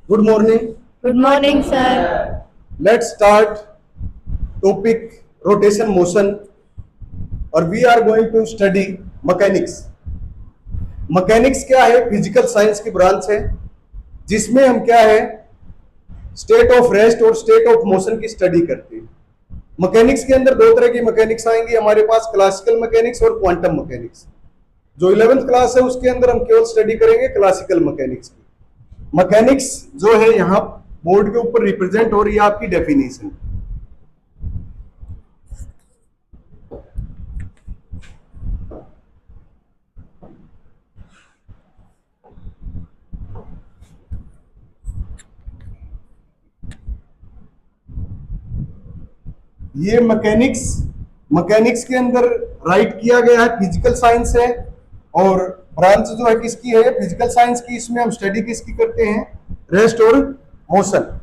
Good morning. Good morning, sir. Let's start topic rotation motion और we are going to study mechanics. Mechanics क्या है? Physical science की branch है जिसमें हम क्या है स्टेट ऑफ रेस्ट और स्टेट ऑफ मोशन की स्टडी करते हैं। मैकेनिक्स के अंदर दो तरह की मैकेनिक्स आएंगी हमारे पास, क्लासिकल मैकेनिक्स और क्वांटम मैकेनिक्स। जो 11th क्लास है उसके अंदर हम केवल स्टडी करेंगे क्लासिकल मैकेनिक्स की। मैकेनिक्स जो है यहाँ बोर्ड के ऊपर रिप्रेजेंट हो रही है आपकी डेफिनेशन। ये मैकेनिक्स के अंदर राइट किया गया है, फिजिकल साइंस है और ब्रांच जो है किसकी है? फिजिकल साइंस की। इसमें हम स्टडी किसकी करते हैं? रेस्ट और मोशन।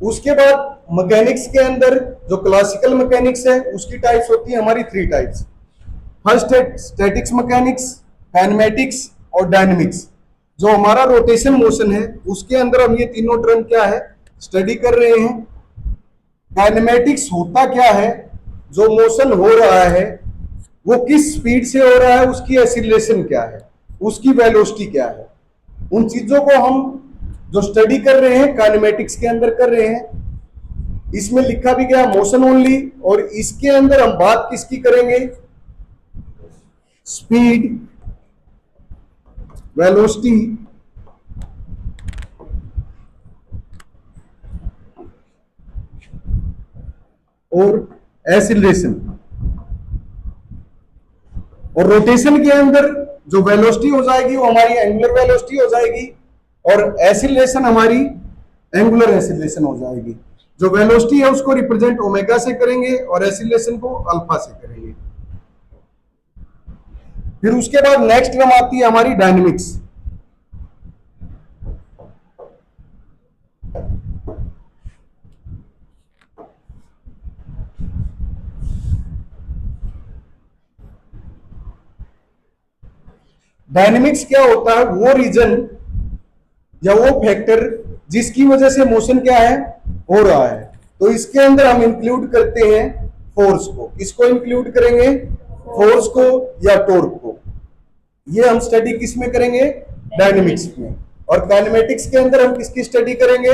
उसके बाद मैकेनिक्स के अंदर जो क्लासिकल मैकेनिक्स है उसकी टाइप्स होती है हमारी 3 टाइप्स। फर्स्ट है स्टैटिक्स मैकेनिक्स, काइनेमेटिक्स और डायनेमिक्स। जो हमारा रोटेशन मोशन है उसके अंदर हम ये तीनों टर्म क्या है स्टडी कर रहे हैं। काइनेमेटिक्स होता क्या है? जो मोशन हो रहा है वो किस स्पीड से हो रहा है, उसकी एक्सीलरेशन क्या है, उसकी वेलोसिटी क्या है, उन चीजों को हम जो स्टडी कर रहे हैं काइनेमेटिक्स के अंदर कर रहे हैं। इसमें लिखा भी गया मोशन ओनली, और इसके अंदर हम बात किसकी करेंगे? स्पीड, वेलोसिटी और एक्सीलरेशन। और रोटेशन के अंदर जो वेलोसिटी हो जाएगी वो हमारी एंगुलर वेलोसिटी हो जाएगी और एक्सीलरेशन हमारी एंगुलर एक्सीलरेशन हो जाएगी। जो वेलोसिटी है उसको रिप्रेजेंट ओमेगा से करेंगे और एक्सीलरेशन को अल्फा से करेंगे। फिर उसके बाद नेक्स्ट टर्म आती है हमारी डायनेमिक्स। डायनेमिक्स क्या होता है? वो रीजन या वो फैक्टर जिसकी वजह से मोशन क्या है हो रहा है। तो इसके अंदर हम इंक्लूड करते हैं फोर्स को। किसको इंक्लूड करेंगे? फोर्स को या टॉर्क को। ये हम स्टडी किस में करेंगे? डायनेमिक्स में। और काइनेमेटिक्स के अंदर हम किसकी स्टडी करेंगे?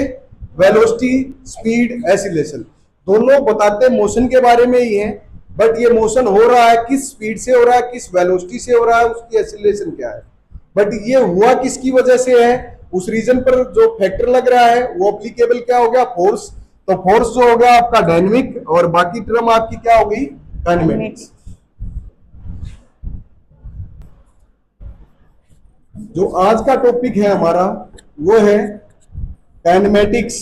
Velocity, speed, acceleration. दोनों बताते मोशन के बारे में ही है, बट ये मोशन हो रहा है किस स्पीड से हो रहा है, किस वेलोसिटी से हो रहा है, उसकी एक्सीलरेशन क्या है। बट ये हुआ किसकी वजह से है, उस रीजन पर जो फैक्टर लग रहा है वो एप्लीकेबल क्या हो गया? फोर्स। तो फोर्स जो हो गया आपका डायनेमिक और बाकी टर्म आपकी क्या होगी? काइनेमेटिक्स। जो आज का टॉपिक है हमारा वो है kinematics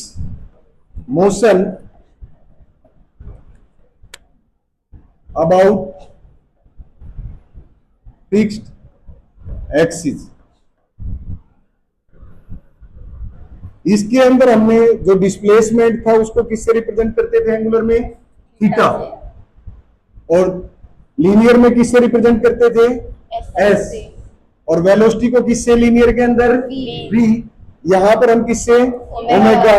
motion about fixed axis. इसके अंदर हमने जो डिस्प्लेसमेंट था उसको किससे रिप्रेजेंट करते थे? एंगुलर में थीटा। और लीनियर में किससे रिप्रेजेंट करते थे? एस। और वेलोसिटी को किससे लीनियर के अंदर? v। यहां पर हम किससे? ओमेगा।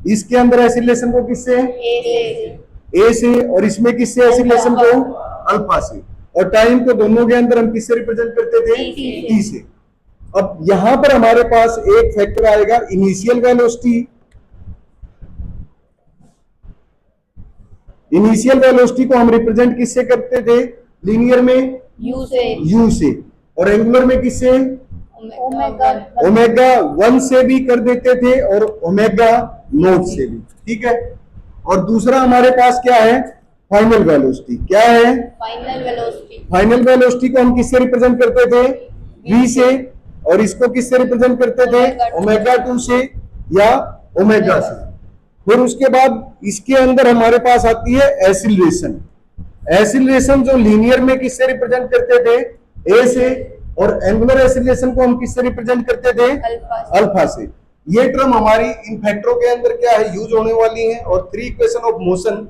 इसके अंदर एक्सीलरेशन को किससे? ए से। और इसमें किससे एक्सीलरेशन को? अल्फा से। और टाइम को दोनों के अंदर हम किससे रिप्रेजेंट करते थे? टी से। अब यहां पर हमारे पास एक फैक्टर आएगा इनिशियल वेलोसिटी। इनिशियल वेलोसिटी को हम रिप्रेजेंट किससे करते थे? लीनियर में यू से। और एंगुलर में किससे? ओमेगा 1 से भी कर देते थे और ओमेगा नॉट से भी। ठीक है। और दूसरा हमारे पास क्या है? Final velocity. क्या है? फाइनल वेलोसिटी को हम किससे रिप्रेजेंट करते थे? v से। और इसको किससे रिप्रेजेंट करते थे? ओमेगा 2 से या ओमेगा से। फिर उसके बाद इसके अंदर हमारे पास आती है एक्सीलरेशन। एक्सीलरेशन जो लीनियर में किससे रिप्रेजेंट करते थे? ए से। और एंगुलर एक्सीलरेशन को हम किससे रिप्रेजेंट करते थे? अल्फा से। ये टर्म हमारी इन फैक्टरों के अंदर क्या है, यूज होने वाली है। और 3 इक्वेशन ऑफ मोशन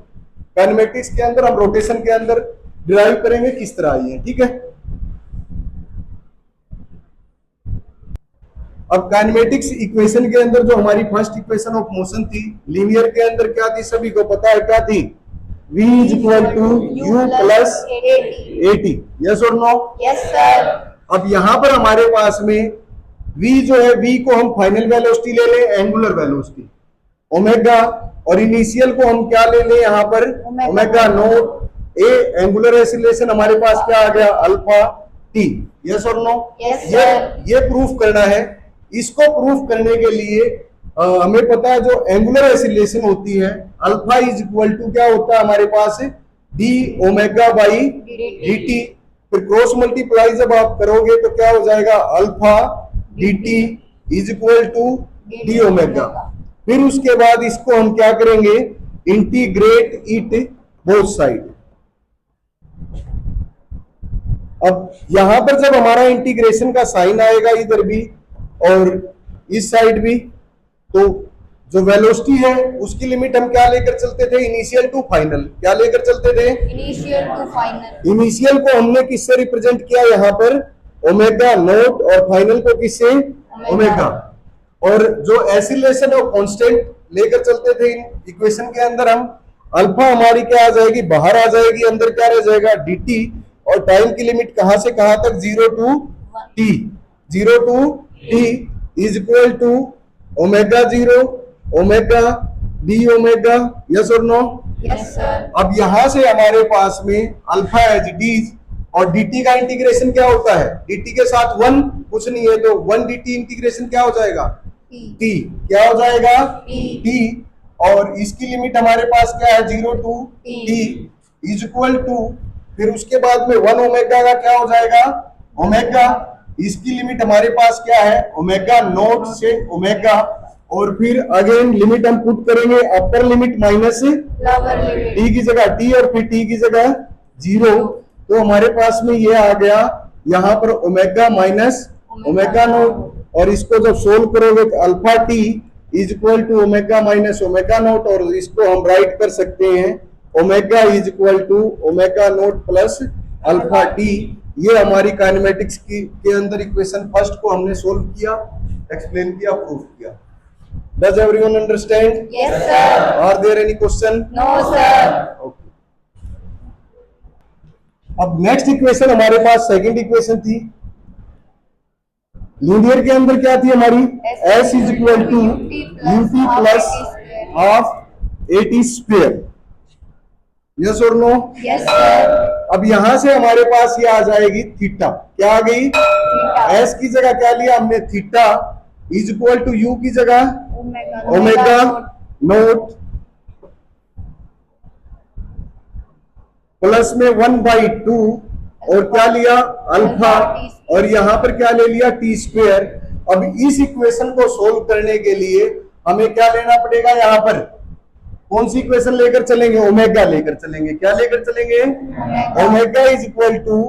काइनेमेटिक्स के अंदर हम रोटेशन के अंदर डिराइव करेंगे किस तरह आई है, ठीक है। अब काइनेमेटिक्स इक्वेशन के अंदर जो हमारी फर्स्ट इक्वेशन ऑफ मोशन थी लीनियर के अंदर क्या थी, सभी को पता है क्या थी, v is equal to u plus at, yes और नो? Yes, sir. अब यहां पर हमारे पास में v जो है, v को हम फाइनल वेलोसिटी ले लें, एंगुलर वेलोसिटी ओमेगा, और इनिशियल को हम क्या ले लें यहाँ पर, ओमेगा नोट ए, एंगुलर एक्सीलरेशन हमारे पास क्या आ गया, अल्फा टी, यस और नो? Yes, ये प्रूफ करना है। इसको प्रूफ करने के लिए हमें पता है जो एंगुलर एक्सीलरेशन होती है अल्फा इज इक्वल टू क्या होता है हमारे पास, d omega by d t. फिर क्रॉस मल्टीप्लाई जब आप करोगे तो क्या हो जाएगा, alpha d T is equal to d omega. फिर उसके बाद इसको हम क्या करेंगे, इंटीग्रेट इट बोथ साइड। अब यहां पर जब हमारा इंटीग्रेशन का साइन आएगा इधर भी और इस साइड भी, तो जो वेलोसिटी है उसकी लिमिट हम क्या लेकर चलते थे, इनिशियल टू फाइनल। क्या लेकर चलते थे, Initial to final. इनिशियल को हमने किससे रिप्रेजेंट किया यहाँ पर, ओमेगा नोट, और फाइनल को किससे, ओमेगा। और जो एक्सीलरेशन और कांस्टेंट लेकर चलते थे इक्वेशन के अंदर हम, अल्फा हमारी क्या आ जाएगी, बाहर आ जाएगी, अंदर क्या रह जाएगा, dt। और टाइम की लिमिट कहां से कहां तक, 0 to t, 0 to t is equal to omega 0 omega D omega, yes और नो? Yes, sir. अब यहां से हमारे पास में अल्फा एज डी और dt का इंटीग्रेशन क्या होता है, dt के साथ 1 कुछ नहीं है, तो 1 dt इंटीग्रेशन क्या हो जाएगा, t, क्या हो जाएगा, t। और इसकी लिमिट हमारे पास क्या है, 0 to t is equal to, फिर उसके बाद में 1 ओमेगा का क्या हो जाएगा, ओमेगा। इसकी लिमिट हमारे पास क्या है, ओमेगा नोट से ओमेगा, और फिर अगेन लिमिट हम पुट करेंगे, upper limit minus Lower limit. t की जगह t और फिर t की जगह 0, तो हमारे पास में ये आ गया यहाँ पर ओमेगा माइनस ओमेगा नोट। और इसको जब सोल्व करोगे तो alpha T is equal to omega minus omega naught, और इसको हम राइट कर सकते हैं omega is equal to omega naught plus alpha T. ये हमारी काइनेमेटिक्स के अंदर इक्वेशन फर्स्ट को हमने सोल्व किया, एक्सप्लेन किया, प्रूफ किया। Does everyone understand? Yes, sir. Are there any question? No, sir. Okay. अब नेक्स्ट इक्वेशन हमारे पास सेकंड इक्वेशन थी लीनियर के अंदर, क्या थी हमारी, s is equal to U T plus half A T square, yes और नो? Yes, sir. अब यहां से हमारे पास ये आ जाएगी थीटा, क्या आ गई, Theta. s की जगह क्या लिया हमने, theta is equal to u की जगह Omega. ओमेगा नोट प्लस में 1/2, और क्या लिया, अल्फा, और यहां पर क्या ले लिया, टी स्क्वायर। अब इस इक्वेशन को सोल्व करने के लिए हमें क्या लेना पड़ेगा, यहाँ पर कौन सी इक्वेशन लेकर चलेंगे, ओमेगा लेकर चलेंगे। क्या लेकर चलेंगे, omega is equal to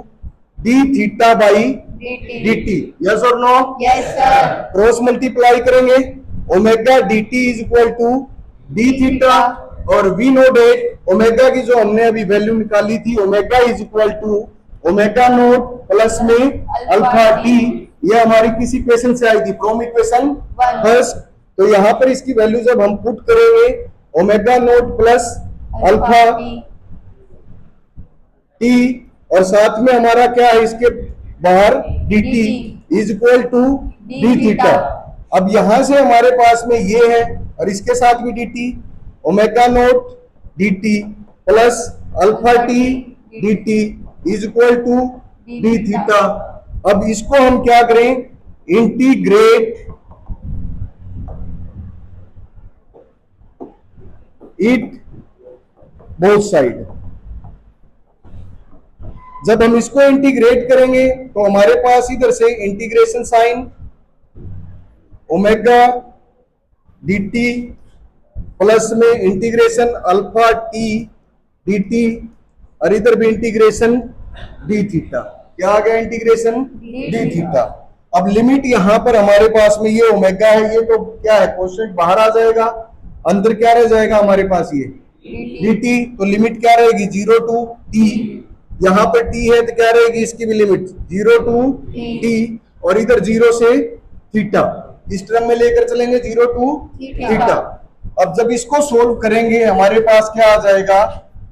D theta by dt. dt, yes और no? Yes, sir. Cross multiply करेंगे, omega dt is equal to D theta, और वी नो डेट ओमेगा की जो हमने अभी वैल्यू निकाली थी, omega is equal to omega naught plus में अल्फा टी। ये हमारी किस इक्वेशन से आई थी, फ्रॉम इक्वेशन फर्स्ट। तो यहाँ पर इसकी वैल्यू जब हम पुट करेंगे, omega naught plus alpha T, और साथ में हमारा क्या है इसके बाहर D T is equal to D theta. अब यहां से हमारे पास में ये है और इसके साथ भी D T, omega naught D T plus alpha T D T is equal to D theta. अब इसको हम क्या करें, इंटीग्रेट इट बोथ साइड। जब हम इसको इंटीग्रेट करेंगे तो हमारे पास इधर से integration sine omega d T plus में integration alpha T D t, और इधर भी इंटीग्रेशन डी थीटा। क्या आ गया, इंटीग्रेशन डी थीटा। अब लिमिट यहाँ पर हमारे पास में ये ओमेगा है, ये तो क्या है, क्वेश्चन बाहर आ जाएगा, अंदर क्या रह जाएगा हमारे पास ये dt, तो लिमिट क्या रहेगी 0 टू t, यहाँ पर t है तो क्या रहेगी इसकी भी लिमिट 0 टू t, और इधर 0 से थीटा, इस टर्म में लेकर चलेंगे 0 टू थीटा। अब जब इसको सोल्व करेंगे हमारे पास क्या आ जाएगा,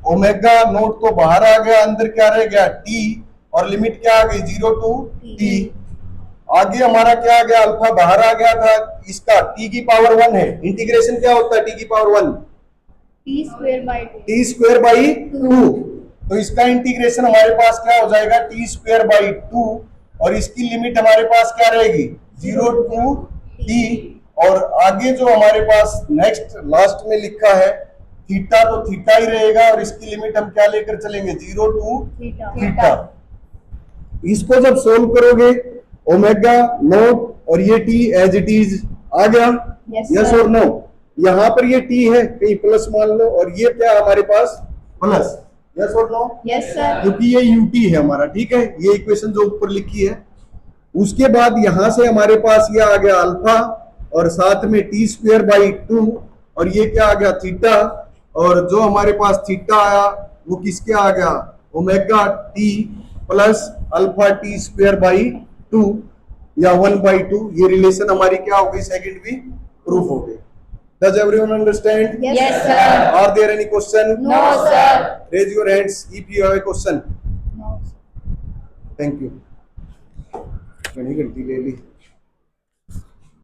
ओमेगा नोट तो बाहर आ गया, अंदर क्या रह गया t, और लिमिट क्या आ गई 0 टू t। आगे हमारा क्या आ गया, अल्फा बाहर आ गया था, इसका t की पावर 1 है, इंटीग्रेशन क्या होता है t की power 1, t square by t square by 2, तो इसका इंटीग्रेशन हमारे पास क्या हो जाएगा t स्क्वायर बाई 2, और इसकी लिमिट हमारे पास क्या रहेगी 0 टू t, और आगे जो हमारे पास नेक्स्ट लास्ट में लिखा है थीटा, तो थीटा ही रहेगा, और इसकी लिमिट हम क्या लेकर चलेंगे 0 टू थीटा। इसको जब सोल्व करोगे ओमेगा नोट और ये टी एज इट इज आ गया, Yes, यस sir. और नो, यहाँ पर ये टी है कहीं प्लस मान लो, और ये क्या है हमारे पास प्लस, यस और नो, यस सर क्योंकि ये यूटी है हमारा, ठीक है, ये इक्वेशन जो ऊपर लिखी है। उसके बाद यहां से हमारे पास ये आ गया अल्फा, और साथ में टी स्क्वायर बाई 2, और ये क्या आ गया थीटा, और जो हमारे पास थीटा आया वो किसके आ गया omega T plus alpha T square by 2 या 1/2, ये रिलेशन हमारी क्या हो गई, सेकंड भी प्रूफ हो गई। Does everyone understand? Yes, sir. Are there any question? No, sir. Raise your hands if you have a question. No. Thank you. घनी घंटी ले ली।